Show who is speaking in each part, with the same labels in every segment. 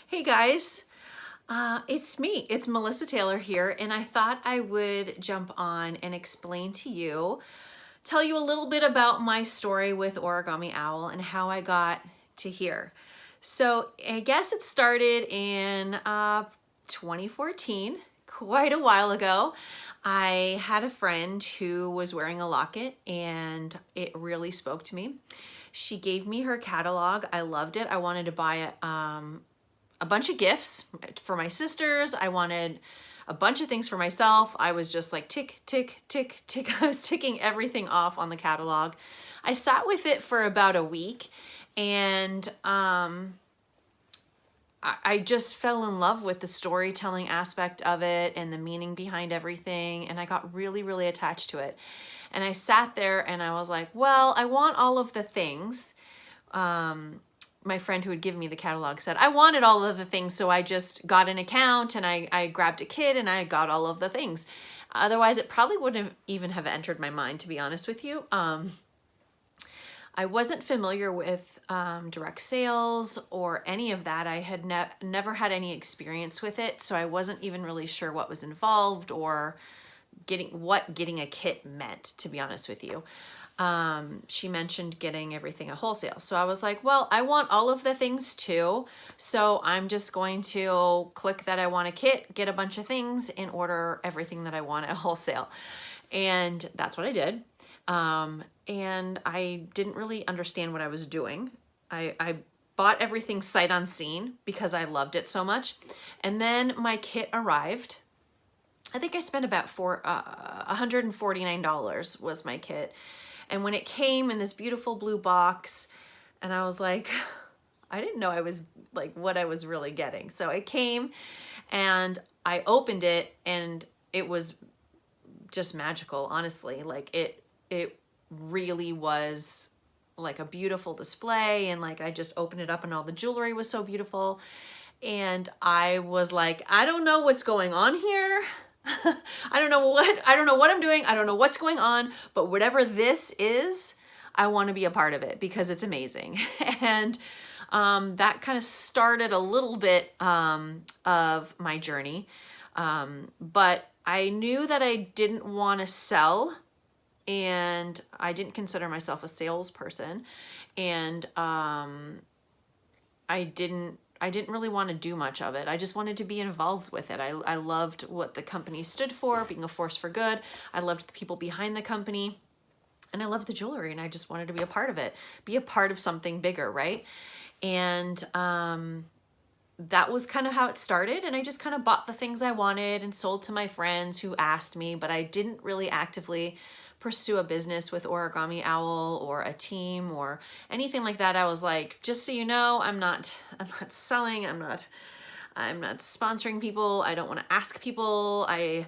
Speaker 1: Hey guys, it's me. It's Melissa Taylor here, and I thought I would jump on and explain to you, tell you a little bit about my story with Origami Owl and how I got to here. So I guess it started in 2014, quite a while ago. I had a friend who was wearing a locket and it really spoke to me. She gave me her catalog. I loved it. I wanted to buy it. A bunch of gifts for my sisters. I wanted a bunch of things for myself. I was just like tick, tick, tick, tick. I was ticking everything off on the catalog. I sat with it for about a week and I just fell in love with the storytelling aspect of it and the meaning behind everything. And I got really, really attached to it. And I sat there and I was like, well, I want all of the things. My friend who had given me the catalog said, I wanted all of the things. So I just got an account and I grabbed a kit and I got all of the things. Otherwise, it probably wouldn't even have entered my mind, to be honest with you. I wasn't familiar with direct sales or any of that. I had never had any experience with it, so I wasn't even really sure what was involved or getting a kit meant, to be honest with you. She mentioned getting everything at wholesale. So I was like, well, I want all of the things too. So I'm just going to click that I want a kit, get a bunch of things, and order everything that I want at wholesale. And that's what I did. And I didn't really understand what I was doing. I bought everything sight unseen because I loved it so much. And then my kit arrived. I think I spent about $149 was my kit. And when it came in this beautiful blue box, and I was like, I didn't know I was like what I was really getting. So it came and I opened it and it was just magical, honestly. Like it really was like a beautiful display, and like I just opened it up and all the jewelry was so beautiful. And I was like, I don't know what's going on here. I don't know what I'm doing. I don't know what's going on, but whatever this is, I want to be a part of it because it's amazing. And that kind of started a little bit of my journey. But I knew that I didn't want to sell, and I didn't consider myself a salesperson, and I didn't really want to do much of it. I just wanted to be involved with it. I loved what the company stood for, being a force for good. I loved the people behind the company, and I loved the jewelry, and I just wanted to be a part of it, be a part of something bigger, right? And that was kind of how it started. And I just kind of bought the things I wanted and sold to my friends who asked me, but I didn't really actively pursue a business with Origami Owl or a team or anything like that. I was like, just so you know, I'm not selling, I'm not sponsoring people. I don't want to ask people. I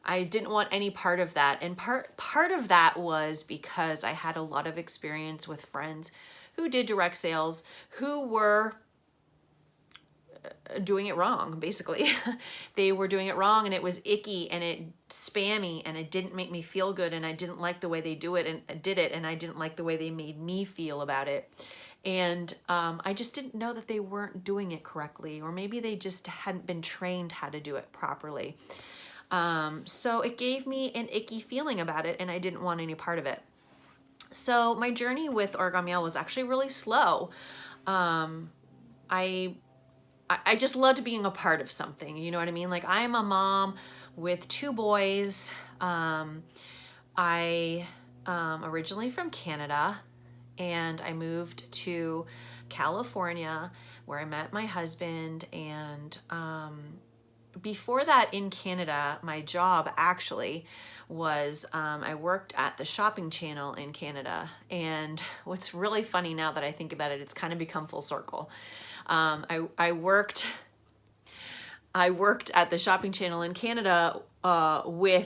Speaker 1: didn't want any part of that. And part of that was because I had a lot of experience with friends who did direct sales, who were doing it wrong, basically. They were doing it wrong, and it was icky and it spammy, and it didn't make me feel good, and I didn't like the way they did it, and I didn't like the way they made me feel about it. And I just didn't know that they weren't doing it correctly, or maybe they just hadn't been trained how to do it properly. So it gave me an icky feeling about it, and I didn't want any part of it. So my journey with Origami Owl was actually really slow. I just loved being a part of something, you know what I mean? Like, I am a mom with 2 boys. I originally from Canada, and I moved to California where I met my husband. And before that, in Canada, my job actually was I worked at the shopping channel in Canada. And what's really funny now that I think about it, it's kind of become full circle. I worked at the shopping channel in Canada I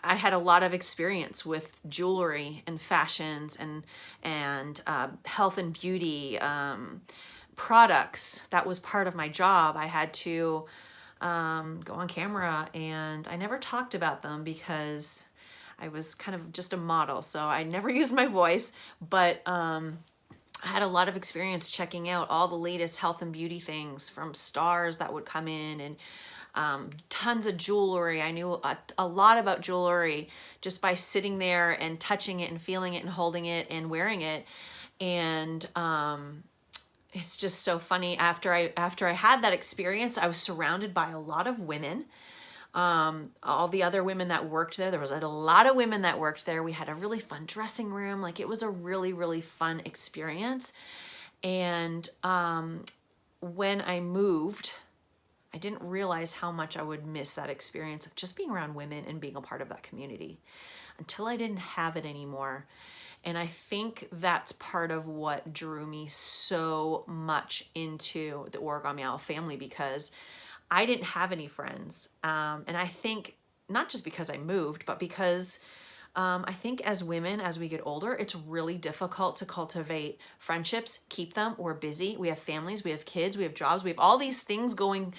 Speaker 1: had a lot of experience with jewelry and fashions and health and beauty products. That was part of my job. I had to go on camera, and I never talked about them because I was kind of just a model, so I never used my voice, but I had a lot of experience checking out all the latest health and beauty things from stars that would come in, and tons of jewelry. I knew a lot about jewelry just by sitting there and touching it and feeling it and holding it and wearing it. And it's just so funny. After I had that experience, I was surrounded by a lot of women. All the other women that worked there was a lot of women that worked there. We had a really fun dressing room. Like, it was a really, really fun experience. And when I moved, I didn't realize how much I would miss that experience of just being around women and being a part of that community until I didn't have it anymore. And I think that's part of what drew me so much into the Origami Owl family, because I didn't have any friends. And I think not just because I moved, but because I think as women, as we get older, it's really difficult to cultivate friendships, keep them. We're busy. We have families, we have kids, we have jobs, we have all these things going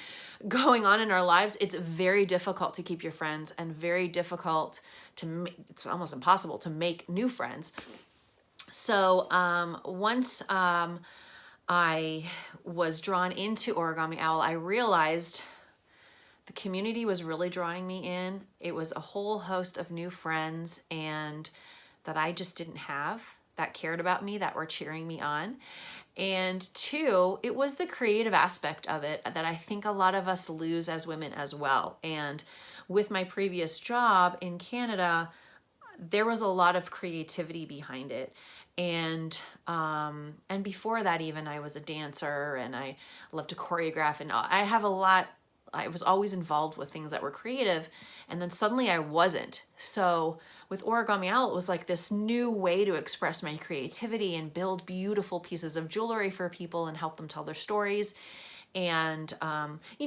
Speaker 1: on in our lives. It's very difficult to keep your friends, and very difficult it's almost impossible to make new friends. So once I was drawn into Origami Owl, I realized the community was really drawing me in. It was a whole host of new friends, and that I just didn't have, that cared about me, that were cheering me on. And two, it was the creative aspect of it that I think a lot of us lose as women as well. And with my previous job in Canada, there was a lot of creativity behind it. And before that, even, I was a dancer, and I loved to choreograph, and I was always involved with things that were creative, and then suddenly I wasn't. So with Origami Owl, it was like this new way to express my creativity and build beautiful pieces of jewelry for people and help them tell their stories, and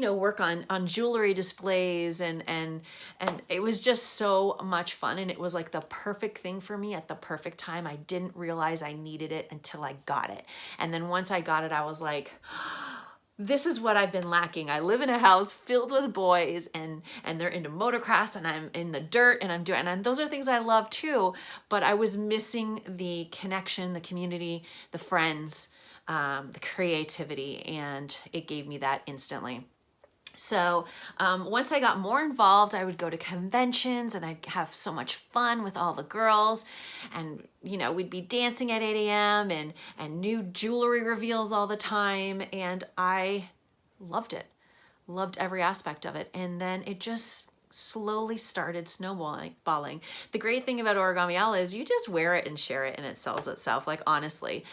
Speaker 1: work on jewelry displays, and it was just so much fun. And it was like the perfect thing for me at the perfect time. I didn't realize I needed it until I got it. And then once I got it, I was like, this is what I've been lacking. I live in a house filled with boys, and they're into motocross, and I'm in the dirt, and those are things I love too, but I was missing the connection, the community, the friends, the creativity, and it gave me that instantly. So once I got more involved, I would go to conventions, and I'd have so much fun with all the girls, and we'd be dancing at 8 a.m. and new jewelry reveals all the time, and I loved it, loved every aspect of it. And then it just slowly started snowballing. The great thing about Origami Owl is you just wear it and share it, and it sells itself. Like, honestly,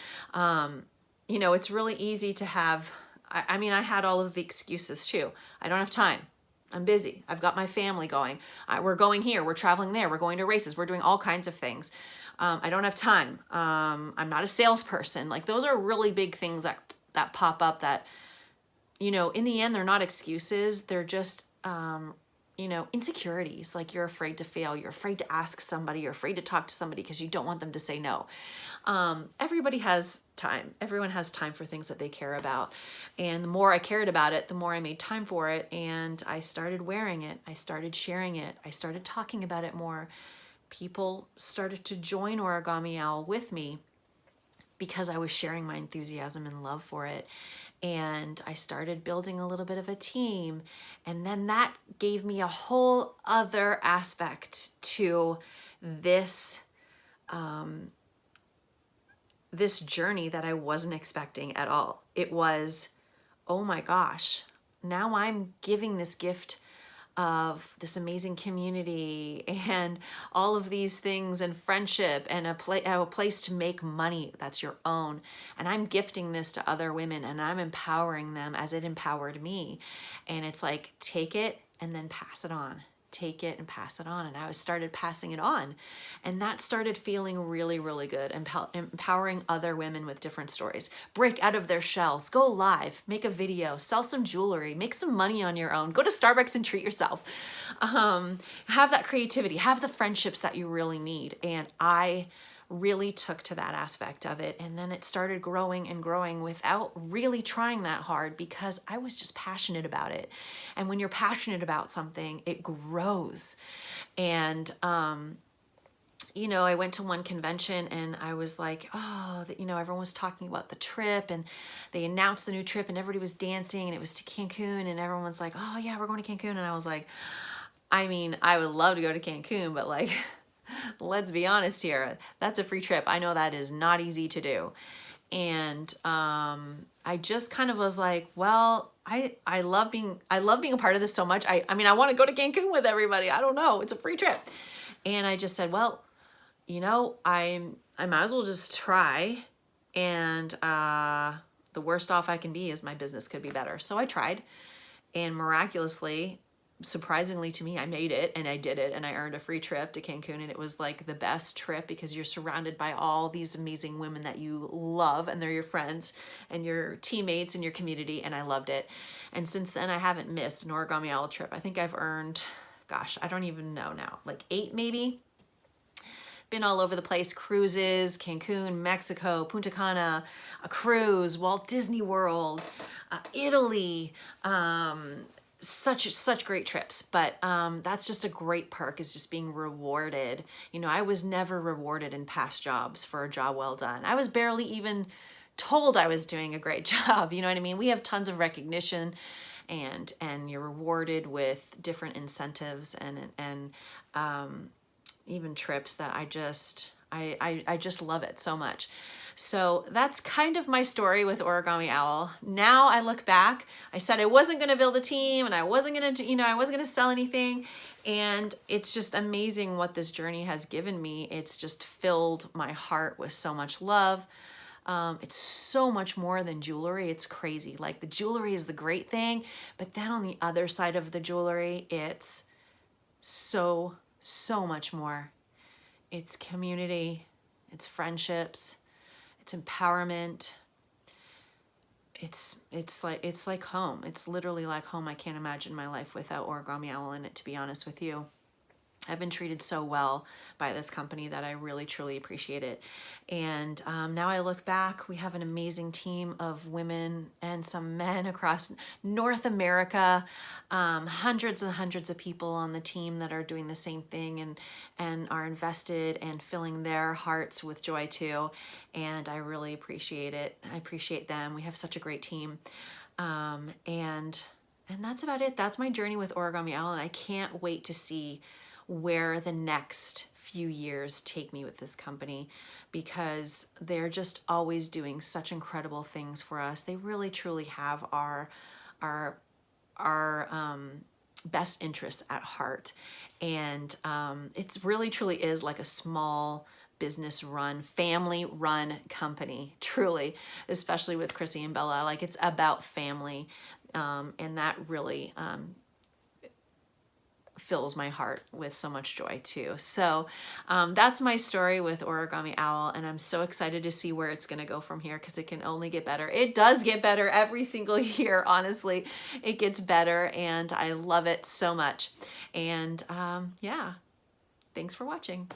Speaker 1: it's really easy to have. I mean, I had all of the excuses too. I don't have time. I'm busy. I've got my family going. We're going here. We're traveling there. We're going to races. We're doing all kinds of things. I don't have time. I'm not a salesperson. Like, those are really big things that pop up that, in the end, they're not excuses. They're just, insecurities. Like, you're afraid to fail. You're afraid to ask somebody. You're afraid to talk to somebody because you don't want them to say no. Everybody has time. Everyone has time for things that they care about. And the more I cared about it, the more I made time for it. And I started wearing it. I started sharing it. I started talking about it more. People started to join Origami Owl with me because I was sharing my enthusiasm and love for it. And I started building a little bit of a team. And then that gave me a whole other aspect to this this journey that I wasn't expecting at all. It was, oh my gosh, now I'm giving this gift of this amazing community and all of these things, and friendship, and a place to make money that's your own. And I'm gifting this to other women, and I'm empowering them as it empowered me. And it's like, take it and then pass it on. Take it and pass it on. And I started passing it on. And that started feeling really, really good. Empowering other women with different stories. Break out of their shells. Go live. Make a video. Sell some jewelry. Make some money on your own. Go to Starbucks and treat yourself. Have that creativity. Have the friendships that you really need. And I really took to that aspect of it. And then it started growing and growing without really trying that hard, because I was just passionate about it. And when you're passionate about something, it grows. And, you know, I went to one convention and I was like, oh, you know, everyone was talking about the trip and they announced the new trip and everybody was dancing and it was to Cancun and everyone was like, oh yeah, we're going to Cancun. And I was like, I mean, I would love to go to Cancun, but like, let's be honest here. That's a free trip. I know that is not easy to do. And I just kind of was like, well, I love being a part of this so much. I mean, I want to go to Cancun with everybody. I don't know. It's a free trip. And I just said, well, you know, I might as well just try. And the worst off I can be is my business could be better. So I tried, and miraculously, surprisingly to me, I made it and I did it and I earned a free trip to Cancun, and it was like the best trip because you're surrounded by all these amazing women that you love and they're your friends and your teammates in your community, and I loved it. And since then I haven't missed an Origami Owl trip. I think I've earned, gosh, I don't even know now, like 8 maybe. Been all over the place, cruises, Cancun, Mexico, Punta Cana, a cruise, Walt Disney World, Italy, such great trips. But that's just a great perk, is just being rewarded. You know, I was never rewarded in past jobs for a job well done. I was barely even told I was doing a great job. You know what I mean? We have tons of recognition, and you're rewarded with different incentives and even trips that I just love it so much. So that's kind of my story with Origami Owl. Now I look back, I said I wasn't going to build a team and I wasn't going to, you know, I wasn't going to sell anything. And it's just amazing what this journey has given me. It's just filled my heart with so much love. It's so much more than jewelry. It's crazy. Like, the jewelry is the great thing, but then on the other side of the jewelry, it's so much more. It's community, it's friendships, it's empowerment. It's like home. It's literally like home. I can't imagine my life without Origami Owl in it, to be honest with you. I've been treated so well by this company that I really, truly appreciate it. And now I look back, we have an amazing team of women and some men across North America, hundreds and hundreds of people on the team that are doing the same thing and are invested and filling their hearts with joy too. And I really appreciate it. I appreciate them. We have such a great team. And that's about it. That's my journey with Origami Owl, and I can't wait to see where the next few years take me with this company, because they're just always doing such incredible things for us. They really truly have our best interests at heart. And it really truly is like a small business run, family run company, truly, especially with Chrissy and Bella. Like, it's about family. And that really fills my heart with so much joy too. So that's my story with Origami Owl, and I'm so excited to see where it's going to go from here, because it can only get better. It does get better every single year, honestly. It gets better, and I love it so much. And yeah, thanks for watching.